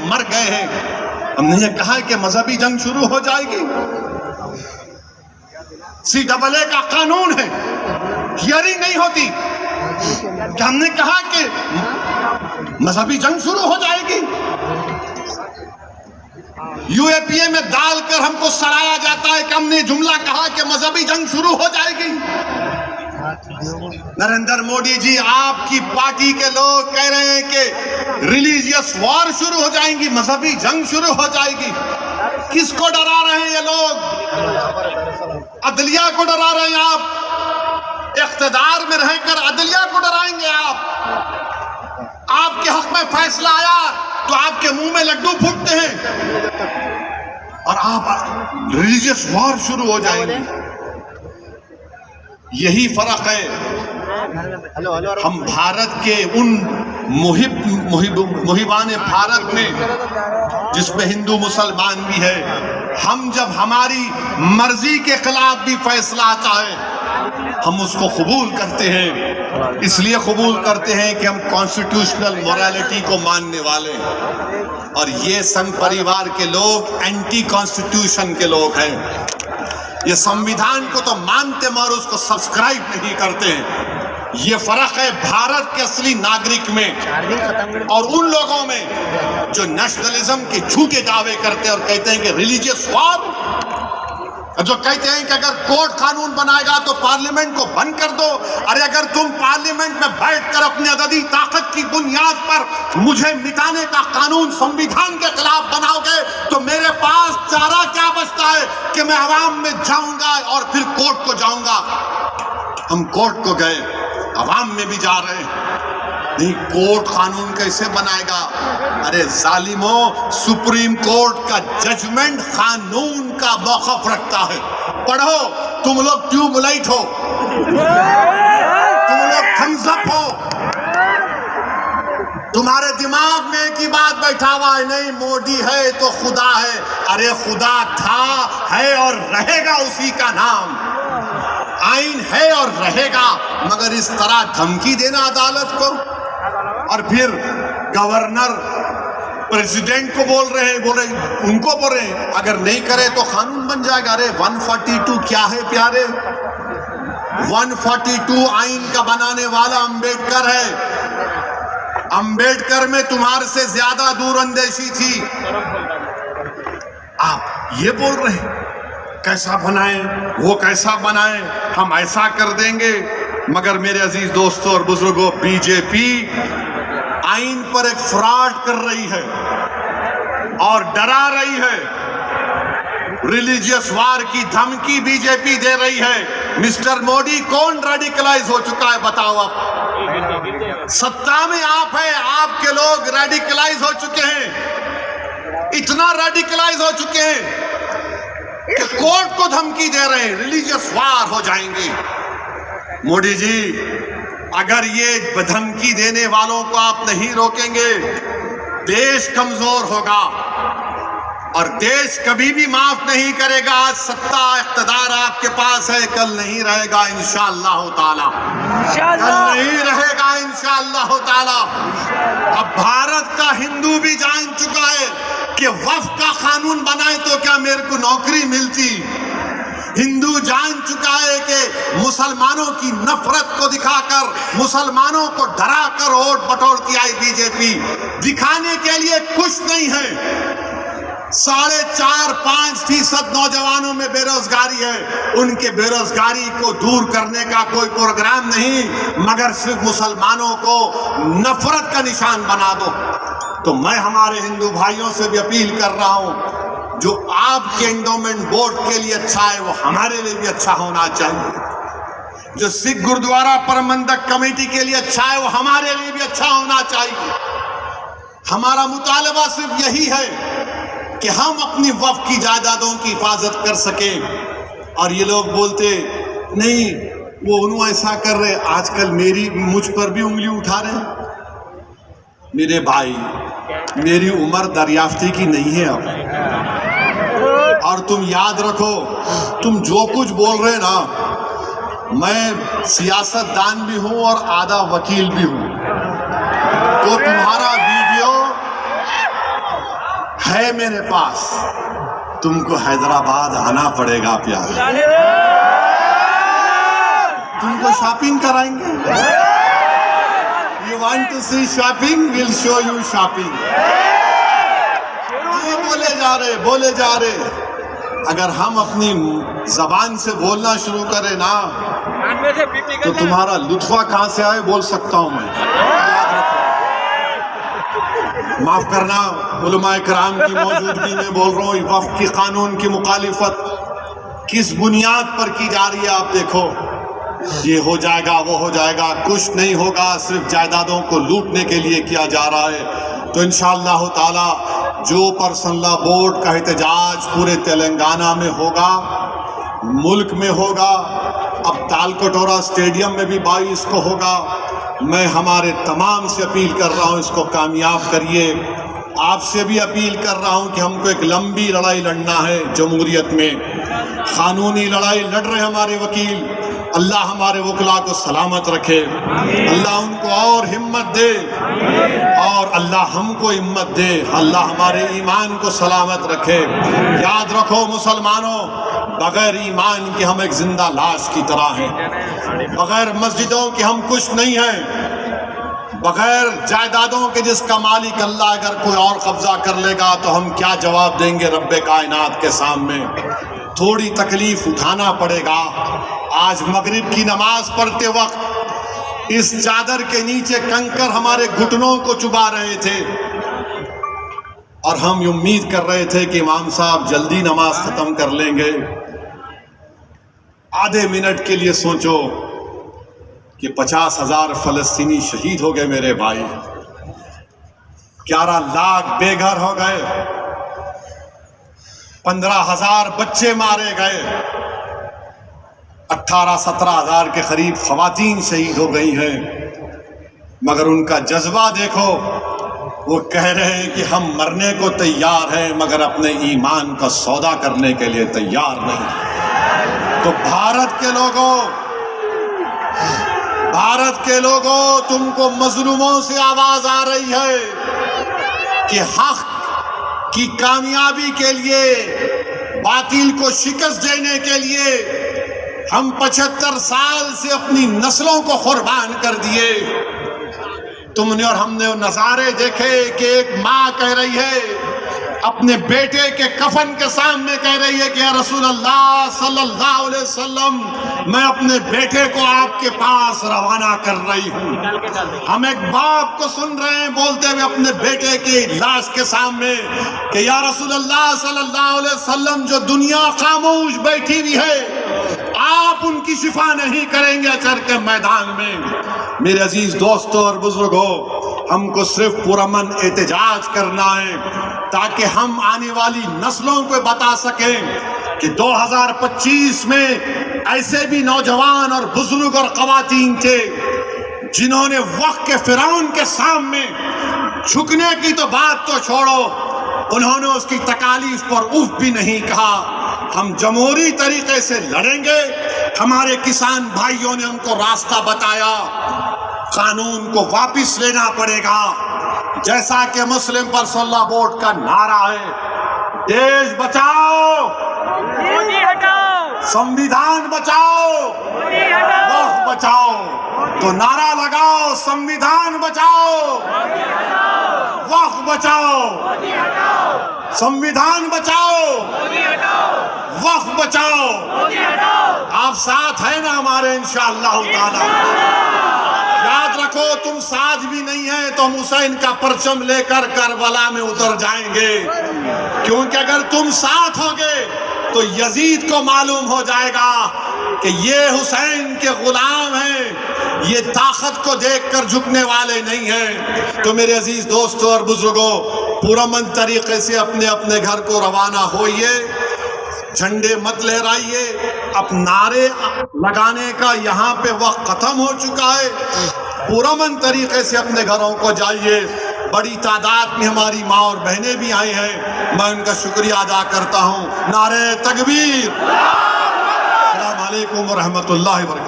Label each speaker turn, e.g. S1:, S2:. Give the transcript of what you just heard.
S1: مر گئے ہیں. ہم نے یہ کہا کہ مذہبی جنگ شروع ہو جائے گی. CAA کا قانون ہے, ہیئرنگ نہیں ہوتی. کہ ہم نے کہا کہ مذہبی جنگ شروع ہو جائے گی. UAPA میں ڈال کر ہم کو سڑایا جاتا ہے کہ ہم نے جملہ کہا کہ مذہبی جنگ شروع ہو جائے گی. نریندر مودی جی, آپ کی پارٹی کے لوگ کہہ رہے ہیں کہ ریلیجیس وار شروع ہو جائیں گی, مذہبی جنگ شروع ہو جائے گی. کس کو ڈرا رہے ہیں یہ لوگ؟ عدلیہ کو ڈرا رہے ہیں آپ. اقتدار میں رہ کر عدلیہ کو ڈرائیں گے آپ. آپ کے حق میں فیصلہ آیا تو آپ کے منہ میں لڈو پھوٹتے ہیں اور آپ ریلیجیس وار شروع ہو جائیں گے. یہی فرق ہے. ہم بھارت کے ان محبان بھارت میں جس میں ہندو مسلمان بھی ہے, ہم جب ہماری مرضی کے خلاف بھی فیصلہ آتا ہے ہم اس کو قبول کرتے ہیں. اس لیے قبول کرتے ہیں کہ ہم کانسٹیٹیوشنل موریلٹی کو ماننے والے ہیں, اور یہ سنگھ پریوار کے لوگ اینٹی کانسٹیٹیوشن کے لوگ ہیں. یہ سمویدھان کو تو مانتے مگر اس کو سبسکرائب نہیں کرتے ہیں. یہ فرق ہے بھارت کے اصلی ناگرک میں اور ان لوگوں میں جو نیشنلزم کے جھوٹے دعوے کرتے ہیں اور کہتے ہیں کہ ریلیجیس وار, جو کہتے ہیں کہ اگر کورٹ قانون بنائے گا تو پارلیمنٹ کو بند کر دو. ارے اگر تم پارلیمنٹ میں بیٹھ کر اپنی عددی طاقت کی بنیاد پر مجھے مٹانے کا قانون سمویدھان کے خلاف بناؤ گے تو میرے پاس چارہ کیا بچتا ہے کہ میں عوام میں جاؤں گا اور پھر کورٹ کو جاؤں گا. ہم کورٹ کو گئے, عوام میں بھی جا رہے ہیں. نہیں, کورٹ قانون کیسے بنائے گا؟ ارے ظالموں, سپریم کورٹ کا ججمنٹ قانون کا موقف رکھتا ہے. پڑھو, تم لوگ ٹیوب لائٹ ہو, تم لوگ تھمز اپ ہو, تمہارے دماغ میں ایک ہی بات بیٹھا ہوا ہے, نہیں مودی ہے تو خدا ہے. ارے خدا تھا, ہے اور رہے گا اسی کا نام. آئین ہے اور رہے گا, مگر اس طرح دھمکی دینا عدالت کو. اور پھر گورنر پریزیڈنٹ کو بول رہے ہیں, ان کو بول رہے ہیں اگر نہیں کرے تو قانون بن جائے گا. ارے 142 کیا ہے پیارے؟ 142 آئین کا بنانے والا امبیڈکر ہے. امبیڈکر میں تمہارے سے زیادہ دور اندیشی تھی. آپ یہ بول رہے ہیں کیسا بنائیں, وہ کیسا بنائیں, ہم ایسا کر دیں گے. مگر میرے عزیز دوستوں اور بزرگوں, بی جے پی آئین پر ایک فراڈ کر رہی ہے اور ڈرا رہی ہے. ریلیجیس وار کی دھمکی بی جے پی دے رہی ہے. مسٹر مودی, کون ریڈیکلائز ہو چکا ہے بتاؤ آپ؟ ستا میں آپ ہیں, آپ کے لوگ ریڈیکلائز ہو چکے ہیں. اتنا ریڈیکلائز ہو چکے ہیں کہ کورٹ کو دھمکی دے رہے ہیں ریلیجیس وار ہو جائیں گے. مودی جی, اگر یہ دھمکی دینے والوں کو آپ نہیں روکیں گے دیش کمزور ہوگا اور دیش کبھی بھی معاف نہیں کرے گا. آج ستا اقتدار آپ کے پاس ہے, کل نہیں رہے گا انشاءاللہ تعالی. کل نہیں رہے گا انشاءاللہ تعالی. اب بھارت کا ہندو بھی جان چکا ہے کہ وفد کا قانون بنائے تو کیا میرے کو نوکری ملتی. ہندو جان چکا ہے کہ مسلمانوں کی نفرت کو دکھا کر, مسلمانوں کو ڈرا کر ووٹ بٹورتی آئی بی جے پی. دکھانے کے لیے کچھ نہیں ہے. 4.5-5% نوجوانوں میں بے روزگاری ہے. ان کے بے روزگاری کو دور کرنے کا کوئی پروگرام نہیں, مگر صرف مسلمانوں کو نفرت کا نشان بنا دو. تو میں ہمارے ہندو بھائیوں سے بھی اپیل کر رہا ہوں, جو آپ کے انڈومنٹ بورڈ کے لیے اچھا ہے وہ ہمارے لیے بھی اچھا ہونا چاہیے. جو سکھ گردوارہ پربندھک کمیٹی کے لیے اچھا ہے وہ ہمارے لیے بھی اچھا ہونا چاہیے. ہمارا مطالبہ صرف یہی ہے کہ ہم اپنی وقف کی جائیدادوں کی حفاظت کر سکیں. اور یہ لوگ بولتے نہیں وہ انہوں ایسا کر رہے, آج کل مجھ پر بھی انگلی اٹھا رہے ہیں. میرے بھائی, میری عمر دریافتی کی نہیں ہے اب, اور تم یاد رکھو تم جو کچھ بول رہے نا, میں سیاست دان بھی ہوں اور آدھا وکیل بھی ہوں. تو تمہارا ویڈیو ہے میرے پاس، تم کو حیدرآباد آنا پڑے گا پیارے، تم کو شاپنگ کرائیں گے. You want to see shopping? We'll show you shopping. جو بولے جا رہے اگر ہم اپنی زبان سے بولنا شروع کریں نا تو تمہارا لطفہ کہاں سے آئے بول سکتا ہوں میں. یاد رکھو، معاف کرنا علماء کرام کی موجودگی میں بول رہا ہوں. وقف کی قانون کی مخالفت کس بنیاد پر کی جا رہی ہے آپ دیکھو. یہ ہو جائے گا وہ ہو جائے گا، کچھ نہیں ہوگا، صرف جائیدادوں کو لوٹنے کے لیے کیا جا رہا ہے. تو انشاءاللہ تعالی جو پرسنل لا بورڈ کا احتجاج پورے تلنگانہ میں ہوگا، ملک میں ہوگا، اب تالکٹورا اسٹیڈیم میں بھی 22 کو ہوگا، میں ہمارے تمام سے اپیل کر رہا ہوں اس کو کامیاب کریے. آپ سے بھی اپیل کر رہا ہوں کہ ہم کو ایک لمبی لڑائی لڑنا ہے جمہوریت میں. قانونی لڑائی لڑ رہے ہمارے وکیل، اللہ ہمارے وکلاء کو سلامت رکھے، اللہ ان کو اور ہمت دے، اور اللہ ہم کو ہمت دے، اللہ ہمارے ایمان کو سلامت رکھے. یاد رکھو مسلمانوں، بغیر ایمان کے ہم ایک زندہ لاش کی طرح ہیں، بغیر مسجدوں کے ہم کچھ نہیں ہیں، بغیر جائیدادوں کے جس کا مالک اللہ اگر کوئی اور قبضہ کر لے گا تو ہم کیا جواب دیں گے رب کائنات کے سامنے. تھوڑی تکلیف اٹھانا پڑے گا. آج مغرب کی نماز پڑھتے وقت اس چادر کے نیچے کنکر ہمارے گھٹنوں کو چبا رہے تھے، اور ہم امید کر رہے تھے کہ امام صاحب جلدی نماز ختم کر لیں گے. آدھے منٹ کے لیے سوچو کہ 50,000 فلسطینی شہید ہو گئے میرے بھائی، 11 لاکھ بے گھر ہو گئے، 15,000 بچے مارے گئے، 18-17,000 کے قریب خواتین شہید ہو گئی ہیں. مگر ان کا جذبہ دیکھو، وہ کہہ رہے ہیں کہ ہم مرنے کو تیار ہیں مگر اپنے ایمان کا سودا کرنے کے لیے تیار نہیں. تو بھارت کے لوگوں تم کو مظلوموں سے آواز آ رہی ہے کہ حق کی کامیابی کے لیے، باطل کو شکست دینے کے لیے ہم 75 سال سے اپنی نسلوں کو قربان کر دیے. تم نے اور ہم نے وہ نظارے دیکھے کہ ایک ماں کہہ رہی ہے اپنے بیٹے کے کفن کے سامنے، کہہ رہی ہے کہ یا رسول اللہ صلی اللہ علیہ وسلم، میں اپنے بیٹے کو آپ کے پاس روانہ کر رہی ہوں. ہم ایک باپ کو سن رہے ہیں بولتے ہوئے اپنے بیٹے کی لاش کے سامنے کہ یا رسول اللہ صلی اللہ علیہ وسلم، جو دنیا خاموش بیٹھی ہوئی ہے آپ ان کی شفا نہیں کریں گے اچر کے میدان میں. میرے عزیز دوستوں اور بزرگوں، ہم کو صرف پرامن احتجاج کرنا ہے تاکہ ہم آنے والی نسلوں کو بتا سکیں کہ 2025 میں ایسے بھی نوجوان اور بزرگ اور خواتین تھے جنہوں نے وقت کے فرعون کے سامنے جھکنے کی تو بات تو چھوڑو، انہوں نے اس کی تکالیف پر اف بھی نہیں کہا. ہم جمہوری طریقے سے لڑیں گے. ہمارے کسان بھائیوں نے ہم کو راستہ بتایا، قانون کو واپس لینا پڑے گا، جیسا کہ مسلم پرسنل لا بورڈ کا نعرہ ہے، دیش بچاؤ، سمویدھان بچاؤ، وقف بچاؤ. تو نعرہ لگاؤ، سمویدھان بچاؤ، وقف بچاؤ، سمویدھان بچاؤ، وقف بچاؤ. آپ ساتھ ہیں نا ہمارے انشاءاللہ تعالی؟ یاد رکھو، تم ساتھ بھی نہیں ہیں تو ہم حسین کا پرچم لے کر کربلا میں اتر جائیں گے، کیونکہ اگر تم ساتھ ہوگے تو یزید کو معلوم ہو جائے گا کہ یہ حسین کے غلام ہیں، یہ طاقت کو دیکھ کر جھکنے والے نہیں ہیں. تو میرے عزیز دوستوں اور بزرگوں، پرامن طریقے سے اپنے اپنے گھر کو روانہ ہوئیے، جھنڈے مت لہرائیے. اب نعرے لگانے کا یہاں پہ وقت ختم ہو چکا ہے. پرامن طریقے سے اپنے گھروں کو جائیے. بڑی تعداد میں ہماری ماں اور بہنیں بھی آئی ہیں، میں ان کا شکریہ ادا کرتا ہوں. نعرہ تکبیر. السلام علیکم ورحمۃ اللہ وبرکاتہ.